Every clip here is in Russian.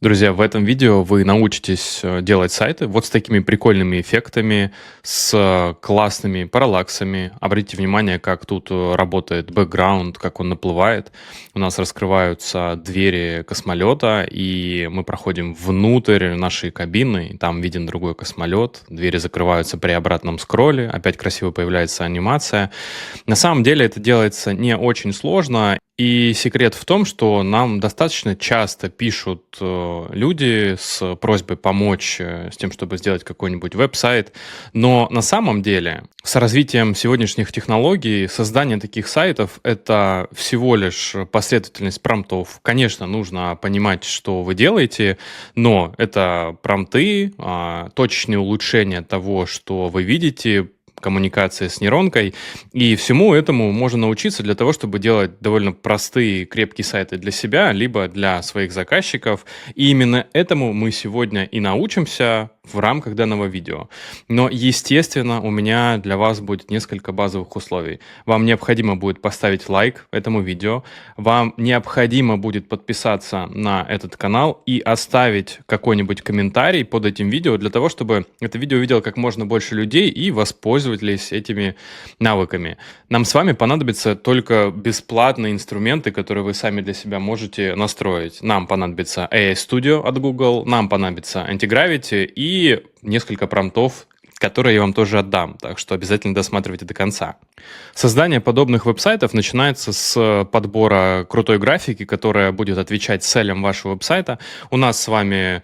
Друзья, в этом видео вы научитесь делать сайты вот с такими прикольными эффектами, с классными параллаксами. Обратите внимание, как тут работает бэкграунд, как он наплывает. У нас раскрываются двери космолета, и мы проходим внутрь нашей кабины, и там виден другой космолет. Двери закрываются при обратном скролле, опять красиво появляется анимация. На самом деле это делается не очень сложно, и секрет в том, что нам достаточно часто пишут люди с просьбой помочь с тем, чтобы сделать какой-нибудь веб-сайт. Но на самом деле с развитием сегодняшних технологий создание таких сайтов — это всего лишь последовательность промптов. Конечно, нужно понимать, что вы делаете, но это промпты, точечные улучшения того, что вы видите, коммуникация с нейронкой. И всему этому можно научиться для того, чтобы делать довольно простые, крепкие сайты для себя, либо для своих заказчиков. И именно этому мы сегодня и научимся в рамках данного видео. Но, естественно, у меня для вас будет несколько базовых условий. Вам необходимо будет поставить лайк этому видео, вам необходимо будет подписаться на этот канал и оставить какой-нибудь комментарий под этим видео для того, чтобы это видео видело как можно больше людей и воспользовались этими навыками. Нам с вами понадобятся только бесплатные инструменты, которые вы сами для себя можете настроить. Нам понадобится AI Studio от Google, нам понадобится Antigravity и несколько промптов, которые я вам тоже отдам, так что обязательно досматривайте до конца. Создание подобных веб-сайтов начинается с подбора крутой графики, которая будет отвечать целям вашего веб-сайта. У нас с вами,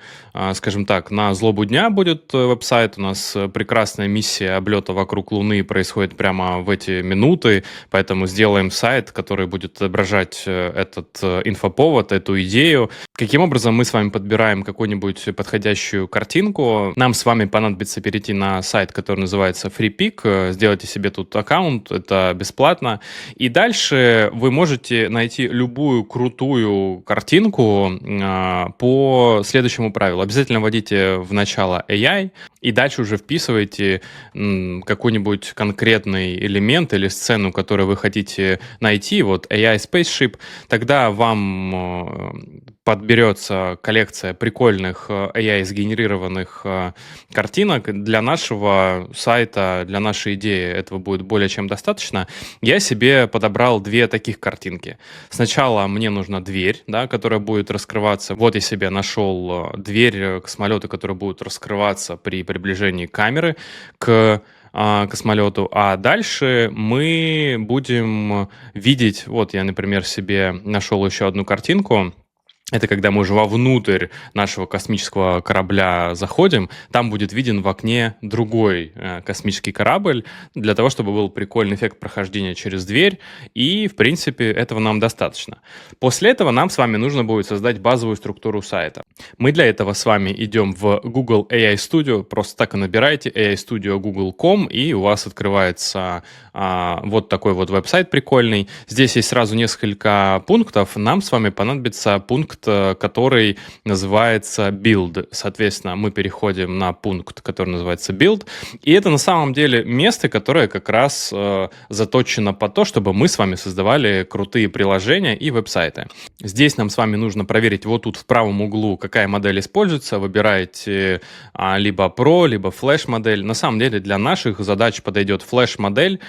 скажем так, на злобу дня будет веб-сайт, у нас прекрасная миссия облета вокруг Луны происходит прямо в эти минуты, поэтому сделаем сайт, который будет отображать этот инфоповод, эту идею. Каким образом мы с вами подбираем какую-нибудь подходящую картинку? Нам с вами понадобится перейти на сайт, который называется FreePic, сделайте себе тут аккаунт, это бесплатно. И дальше вы можете найти любую крутую картинку по следующему правилу. Обязательно вводите в начало AI, и дальше уже вписываете какой-нибудь конкретный элемент или сцену, которую вы хотите найти, вот AI Spaceship, тогда вам подберется коллекция прикольных AI-сгенерированных картинок. Для нашего сайта, для нашей идеи этого будет более чем достаточно. Я себе подобрал две таких картинки. Сначала мне нужна дверь, да, которая будет раскрываться. Вот я себе нашел дверь космолета, которая будет раскрываться при приближении камеры к космолету, а дальше мы будем видеть, вот я, например, себе нашел еще одну картинку. Это когда мы уже вовнутрь нашего космического корабля заходим, там будет виден в окне другой космический корабль, для того, чтобы был прикольный эффект прохождения через дверь, и, в принципе, этого нам достаточно. После этого нам с вами нужно будет создать базовую структуру сайта. Мы для этого с вами идем в Google AI Studio, просто так и набираете AI Studio google.com, и у вас открывается вот такой вот веб-сайт прикольный. Здесь есть сразу несколько пунктов. Нам с вами понадобится пункт, который называется Build. Соответственно, мы переходим на пункт, который называется Build. И это на самом деле место, которое как раз заточено под то, чтобы мы с вами создавали крутые приложения и веб-сайты. Здесь нам с вами нужно проверить вот тут в правом углу, какая модель используется. Выбираете либо Pro, либо Flash модель. На самом деле для наших задач подойдет Flash модель.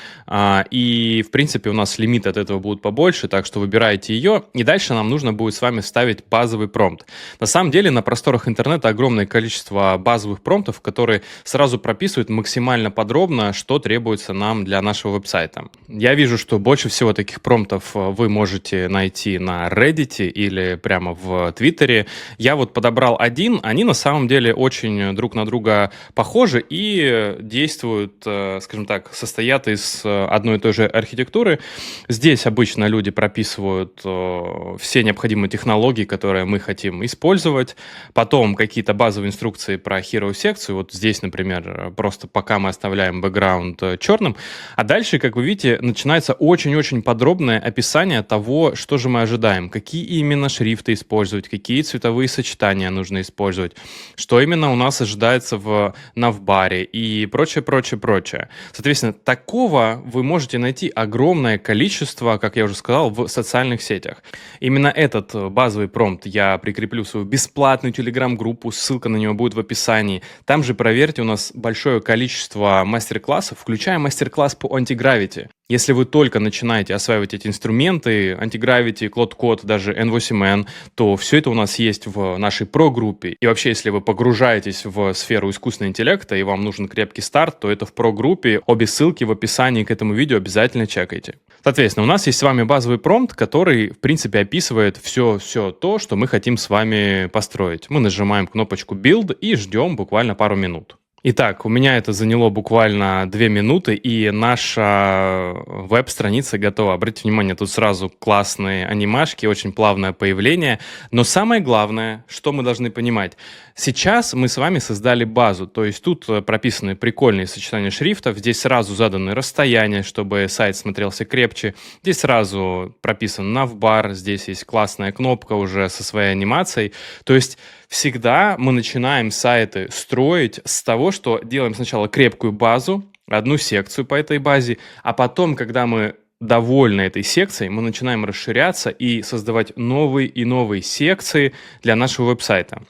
И в принципе у нас лимит от этого будет побольше, так что выбираете ее. И дальше нам нужно будет с вами вставить базовый промпт. На самом деле на просторах интернета огромное количество базовых промптов, которые сразу прописывают максимально подробно, что требуется нам для нашего веб-сайта. Я вижу, что больше всего таких промптов вы можете найти на Reddit или прямо в Твиттере. Я вот подобрал один, они на самом деле очень друг на друга похожи и действуют, скажем так, состоят из одной и той же архитектуры. Здесь обычно люди прописывают все необходимые технологии, которые мы хотим использовать. Потом какие-то базовые инструкции про hero-секцию. Вот здесь, например, просто пока мы оставляем бэкграунд черным. А дальше, как вы видите, начинается очень-очень подробное описание того, что же мы ожидаем. Какие именно шрифты использовать, какие цветовые сочетания нужно использовать, что именно у нас ожидается в навбаре и прочее, прочее, прочее. Соответственно, такого вы можете найти огромное количество, как я уже сказал, в социальных сетях. Именно этот базовый промпт, я прикреплю свою бесплатную телеграм-группу, ссылка на нее будет в описании. Там же, проверьте, у нас большое количество мастер-классов, включая мастер-класс по антигравити. Если вы только начинаете осваивать эти инструменты, антигравити, Cloud, даже N8N, то все это у нас есть в нашей про-группе. И вообще, если вы погружаетесь в сферу искусственного интеллекта и вам нужен крепкий старт, то это в про-группе. Обе ссылки в описании к этому видео обязательно чекайте. Соответственно, у нас есть с вами базовый промпт, который, в принципе, описывает все то, что мы хотим с вами построить. Мы нажимаем кнопочку Build и ждем буквально пару минут. Итак, у меня это заняло буквально 2 минуты, и наша веб-страница готова. Обратите внимание, тут сразу классные анимашки, очень плавное появление. Но самое главное, что мы должны понимать. Сейчас мы с вами создали базу, то есть тут прописаны прикольные сочетания шрифтов, здесь сразу заданы расстояния, чтобы сайт смотрелся крепче. Здесь сразу прописан навбар, здесь есть классная кнопка уже со своей анимацией. То есть всегда мы начинаем сайты строить с того, что делаем сначала крепкую базу, одну секцию по этой базе, а потом, когда мы довольны этой секцией, мы начинаем расширяться и создавать новые и новые секции для нашего веб-сайта.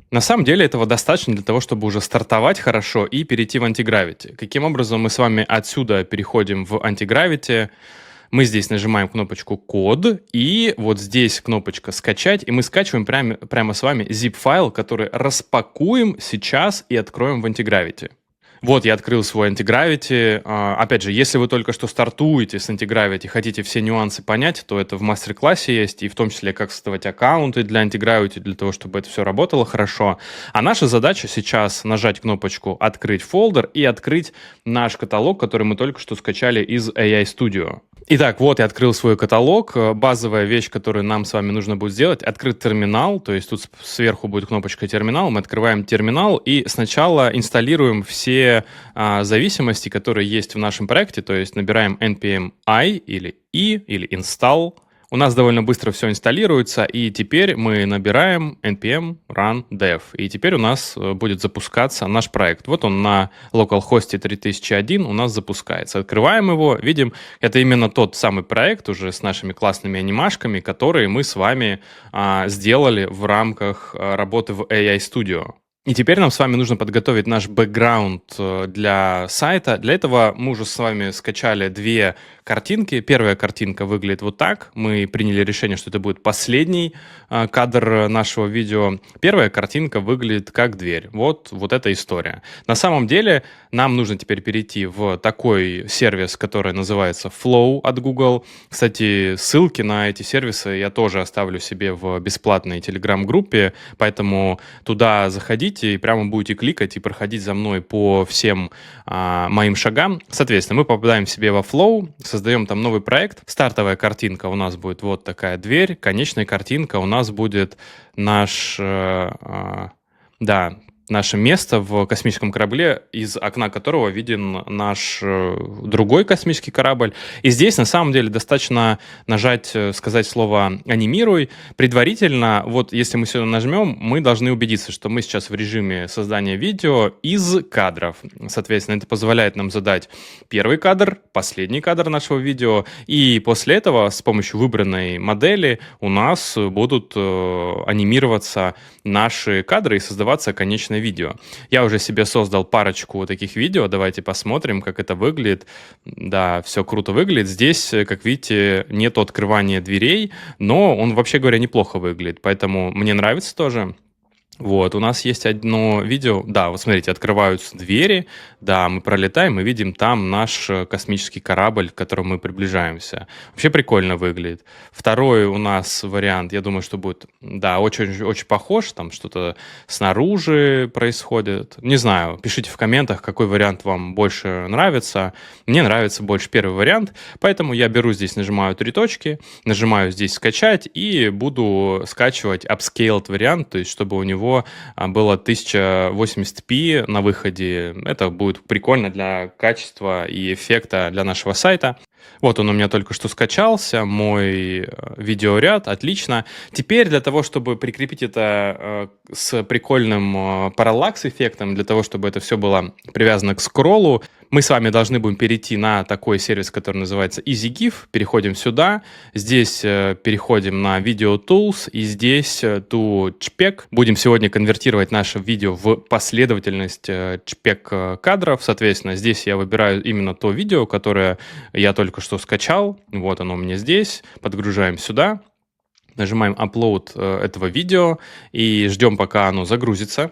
На самом деле этого достаточно для того, чтобы уже стартовать хорошо и перейти в антигравити. Каким образом мы с вами отсюда переходим в антигравити? Мы здесь нажимаем кнопочку «Код», и вот здесь кнопочка «Скачать», и мы скачиваем прямо с вами zip-файл, который распакуем сейчас и откроем в антигравити. Вот я открыл свой антигравити. Опять же, если вы только что стартуете с антигравити, хотите все нюансы понять, то это в мастер-классе есть, и в том числе, как создавать аккаунты для антигравити, для того, чтобы это все работало хорошо. А наша задача сейчас нажать кнопочку «Открыть фолдер» и открыть наш каталог, который мы только что скачали из AI Studio. Итак, вот я открыл свой каталог. Базовая вещь, которую нам с вами нужно будет сделать, открыть терминал. То есть тут сверху будет кнопочка «Терминал». Мы открываем терминал и сначала инсталируем все зависимости, которые есть в нашем проекте. То есть набираем npm i или i или install. У нас довольно быстро все инсталируется, и теперь мы набираем npm run dev. И теперь у нас будет запускаться наш проект. Вот он на localhost 3001 у нас запускается. Открываем его, видим, это именно тот самый проект уже с нашими классными анимашками, которые мы с вами сделали в рамках работы в AI Studio. И теперь нам с вами нужно подготовить наш бэкграунд для сайта. Для этого мы уже с вами скачали 2 картинки. Первая картинка выглядит вот так. Мы приняли решение, что это будет последний кадр нашего видео. Первая картинка выглядит как дверь. Вот эта история. На самом деле нам нужно теперь перейти в такой сервис, который называется Flow от Google. Кстати, ссылки на эти сервисы я тоже оставлю себе в бесплатной телеграм-группе, поэтому туда заходите и прямо будете кликать и проходить за мной по всем моим шагам. Соответственно, мы попадаем себе во Flow, создаем там новый проект. Стартовая картинка у нас будет вот такая дверь. Конечная картинка у нас будет наше место в космическом корабле, из окна которого виден наш другой космический корабль. И здесь на самом деле достаточно сказать слово «анимируй». Предварительно, вот если мы сюда нажмем, мы должны убедиться, что мы сейчас в режиме создания видео из кадров. Соответственно, это позволяет нам задать первый кадр, последний кадр нашего видео, и после этого с помощью выбранной модели у нас будут анимироваться наши кадры и создаваться конечное видео. Я уже себе создал парочку таких видео, давайте посмотрим, как это выглядит. Да, все круто выглядит. Здесь, как видите, нет открывания дверей, но он, вообще говоря, неплохо выглядит, поэтому мне нравится тоже. Вот, у нас есть одно видео, да, вот смотрите, открываются двери, да, мы пролетаем и видим там наш космический корабль, к которому мы приближаемся. Вообще прикольно выглядит. Второй у нас вариант, я думаю, что будет, да, очень похож, там что-то снаружи происходит. Не знаю, пишите в комментах, какой вариант вам больше нравится. Мне нравится больше первый вариант, поэтому я беру здесь, нажимаю 3 точки, нажимаю здесь «Скачать» и буду скачивать upscaled вариант, то есть чтобы у него было 1080p на выходе. Это будет прикольно для качества и эффекта для нашего сайта. Вот он у меня только что скачался, мой видеоряд, отлично. Теперь для того, чтобы прикрепить это с прикольным параллакс-эффектом, для того, чтобы это все было привязано к скроллу, Мы с вами должны будем перейти на такой сервис, который называется EasyGIF. Переходим сюда. Здесь переходим на Video Tools. И здесь to JPEG. Будем сегодня конвертировать наше видео в последовательность JPEG кадров. Соответственно, здесь я выбираю именно то видео, которое я только что скачал. Вот оно у меня здесь. Подгружаем сюда. Нажимаем Upload этого видео. И ждем, пока оно загрузится.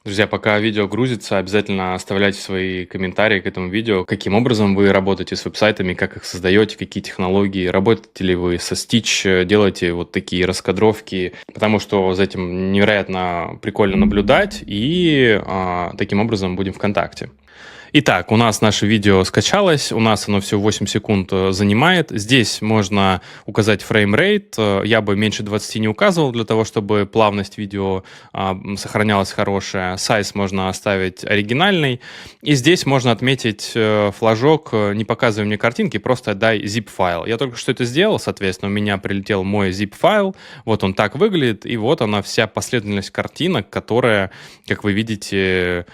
Друзья, пока видео грузится, обязательно оставляйте свои комментарии к этому видео. Каким образом вы работаете с веб-сайтами, как их создаете, какие технологии, работаете ли вы со Stitch, делаете вот такие раскадровки, потому что за этим невероятно прикольно наблюдать, и таким образом будем в контакте. Итак, у нас наше видео скачалось, у нас оно всего 8 секунд занимает. Здесь можно указать фреймрейт. Я бы меньше 20 не указывал для того, чтобы плавность видео сохранялась хорошая. Сайз можно оставить оригинальный. И здесь можно отметить флажок «Не показывай мне картинки, просто дай zip-файл». Я только что это сделал, соответственно, у меня прилетел мой zip-файл. Вот он так выглядит, и вот она вся последовательность картинок, которая, как вы видите,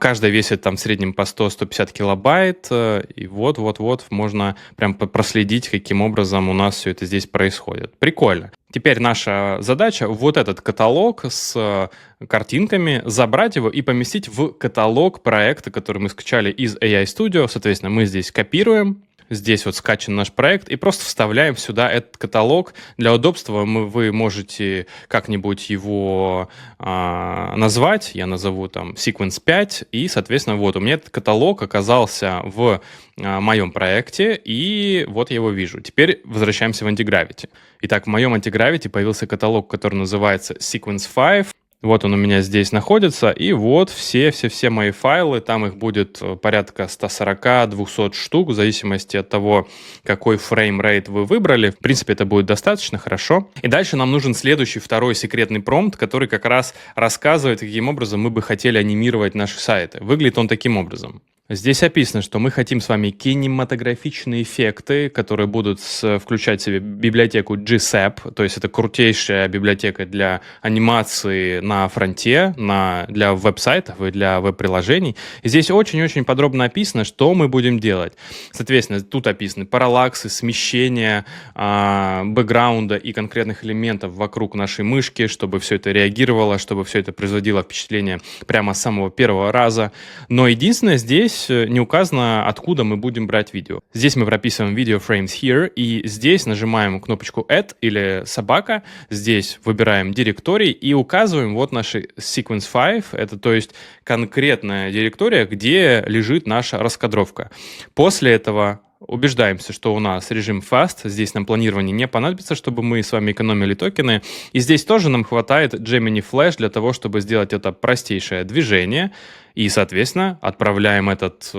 каждая весит там в среднем по 100-150 килобайт, и вот-вот-вот можно прям проследить, каким образом у нас все это здесь происходит. Прикольно. Теперь наша задача вот этот каталог с картинками забрать его и поместить в каталог проекта, который мы скачали из AI Studio. Соответственно, мы здесь копируем. Здесь вот скачан наш проект и просто вставляем сюда этот каталог. Для удобства вы можете как-нибудь его назвать. Я назову там Sequence 5. И, соответственно, вот у меня этот каталог оказался в моем проекте. И вот я его вижу. Теперь возвращаемся в Antigravity. Итак, в моем Antigravity появился каталог, который называется Sequence 5. Вот он у меня здесь находится, и вот все мои файлы, там их будет порядка 140-200 штук, в зависимости от того, какой фреймрейт вы выбрали. В принципе, это будет достаточно хорошо. И дальше нам нужен следующий, второй секретный промпт, который как раз рассказывает, каким образом мы бы хотели анимировать наши сайты. Выглядит он таким образом. Здесь описано, что мы хотим с вами кинематографичные эффекты, которые будут включать в себя библиотеку GSAP, то есть это крутейшая библиотека для анимации на фронте, для веб-сайтов и для веб-приложений. И здесь очень-очень подробно описано, что мы будем делать. Соответственно, тут описаны параллаксы, смещения бэкграунда и конкретных элементов вокруг нашей мышки, чтобы все это реагировало, чтобы все это производило впечатление прямо с самого первого раза. Но единственное, здесь не указано, откуда мы будем брать видео. Здесь мы прописываем Video Frames Here, и здесь нажимаем кнопочку Add или собака. Здесь выбираем директорий и указываем вот наши Sequence 5. Это то есть конкретная директория, где лежит наша раскадровка. После этого убеждаемся, что у нас режим Fast. Здесь нам планирование не понадобится, чтобы мы с вами экономили токены. И здесь тоже нам хватает Gemini Flash для того, чтобы сделать это простейшее движение. И, соответственно, отправляем этот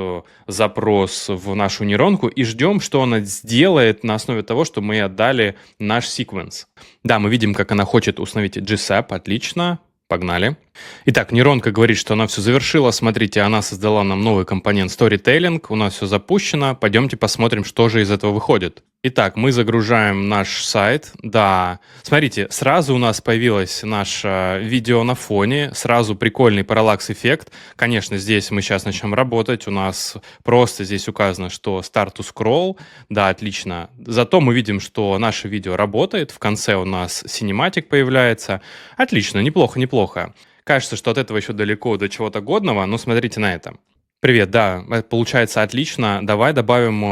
запрос в нашу нейронку и ждем, что она сделает на основе того, что мы отдали наш секвенс. Да, мы видим, как она хочет установить GSAP. Отлично. Погнали. Итак, нейронка говорит, что она все завершила. Смотрите, она создала нам новый компонент Storytelling. У нас все запущено. Пойдемте посмотрим, что же из этого выходит. Итак, мы загружаем наш сайт. Да, смотрите, сразу у нас появилось наше видео на фоне. Сразу прикольный параллакс-эффект. Конечно, здесь мы сейчас начнем работать. У нас просто здесь указано, что Start to Scroll. Да, отлично. Зато мы видим, что наше видео работает. В конце у нас синематик появляется. Отлично, неплохо. Кажется, что от этого еще далеко до чего-то годного, но смотрите на это. Привет, да, получается отлично. Давай добавим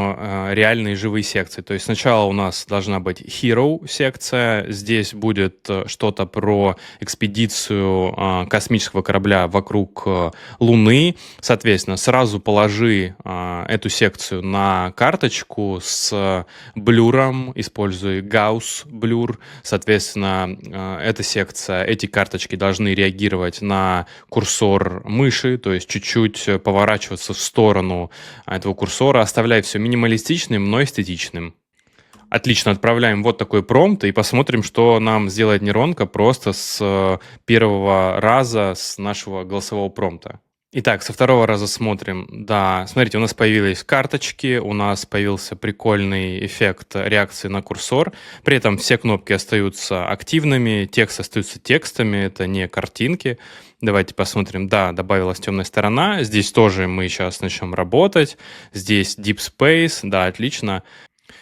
реальные живые секции. То есть сначала у нас должна быть Hero секция. Здесь будет что-то про экспедицию космического корабля вокруг Луны. Соответственно, сразу положи эту секцию на карточку с блюром. Используй Gauss блюр. Соответственно, эта секция, эти карточки должны реагировать на курсор мыши, то есть чуть-чуть поворачивать в сторону этого курсора, оставляя все минималистичным, но эстетичным. Отлично, отправляем вот такой промпт и посмотрим, что нам сделает нейронка просто с первого раза с нашего голосового промпта. Итак, со второго раза смотрим. Да, смотрите, у нас появились карточки, у нас появился прикольный эффект реакции на курсор. При этом все кнопки остаются активными, текст остаются текстами, это не картинки. Давайте посмотрим. Да, добавилась темная сторона. Здесь тоже мы сейчас начнем работать. Здесь Deep Space. Да, отлично.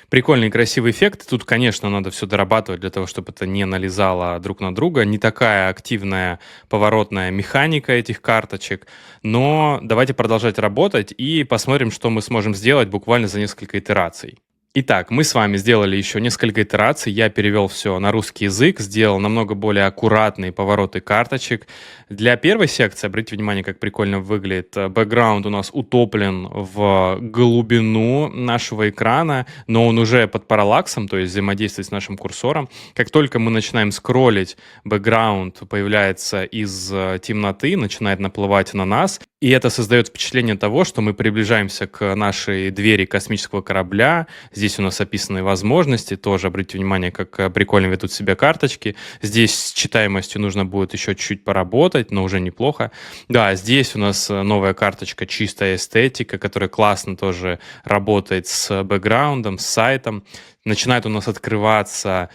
Прикольный красивый эффект. Тут, конечно, надо все дорабатывать для того, чтобы это не налезало друг на друга. Не такая активная поворотная механика этих карточек. Но давайте продолжать работать и посмотрим, что мы сможем сделать буквально за несколько итераций. Итак, мы с вами сделали еще несколько итераций. Я перевел все на русский язык, сделал намного более аккуратные повороты карточек. Для первой секции, обратите внимание, как прикольно выглядит. Бэкграунд у нас утоплен в глубину нашего экрана, но он уже под параллаксом, то есть взаимодействует с нашим курсором. Как только мы начинаем скроллить, бэкграунд появляется из темноты, начинает наплывать на нас. И это создает впечатление того, что мы приближаемся к нашей двери космического корабля. Здесь у нас описаны возможности. Тоже обратите внимание, как прикольно ведут себя карточки. Здесь с читаемостью нужно будет еще чуть-чуть поработать, но уже неплохо. Да, здесь у нас новая карточка «Чистая эстетика», которая классно тоже работает с бэкграундом, с сайтом. Начинают у нас открываться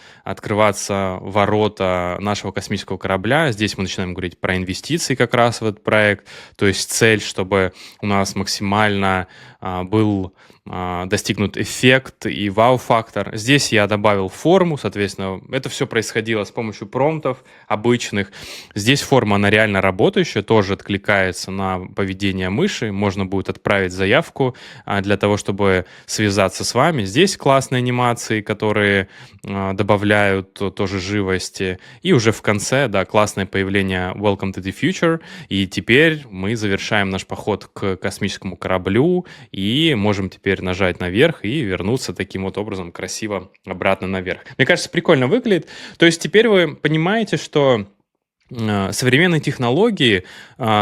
ворота нашего космического корабля. Здесь мы начинаем говорить про инвестиции как раз в этот проект. То есть цель, чтобы у нас максимально был достигнут эффект и вау-фактор. Здесь я добавил форму, соответственно, это все происходило с помощью промптов обычных. Здесь форма, она реально работающая, тоже откликается на поведение мыши. Можно будет отправить заявку для того, чтобы связаться с вами. Здесь классные анимации, которые добавляют тоже живости. И уже в конце, да, классное появление Welcome to the Future. И теперь мы завершаем наш поход к космическому кораблю и можем теперь нажать наверх и вернуться таким вот образом красиво обратно наверх. Мне кажется, прикольно выглядит. То есть теперь вы понимаете, что современные технологии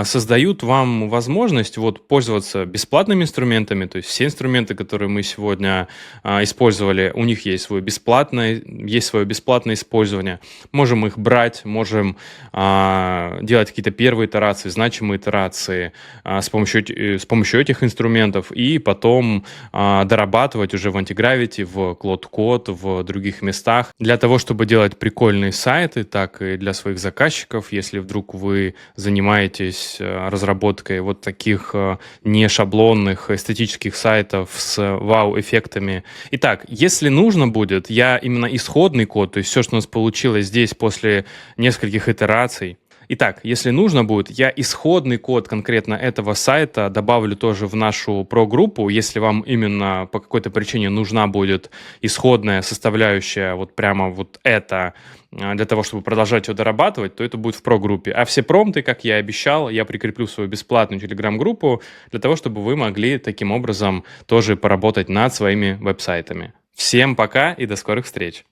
создают вам возможность вот пользоваться бесплатными инструментами, то есть все инструменты, которые мы сегодня использовали, у них есть свое бесплатное использование. Можем их брать, можем делать какие-то первые итерации, значимые итерации с помощью этих инструментов и потом дорабатывать уже в антигравити, в Cloud Code, в других местах для того, чтобы делать прикольные сайты, так и для своих заказчиков. Если вдруг вы занимаетесь разработкой вот таких не шаблонных эстетических сайтов с вау-эффектами. Итак, если нужно будет, я именно исходный код, то есть все, что у нас получилось здесь после нескольких итераций. Итак, если нужно будет, я исходный код конкретно этого сайта добавлю тоже в нашу про-группу. Если вам именно по какой-то причине нужна будет исходная составляющая, вот прямо вот это, для того, чтобы продолжать ее дорабатывать, то это будет в про-группе. А все промпты, как я и обещал, я прикреплю в свою бесплатную телеграм-группу для того, чтобы вы могли таким образом тоже поработать над своими веб-сайтами. Всем пока и до скорых встреч!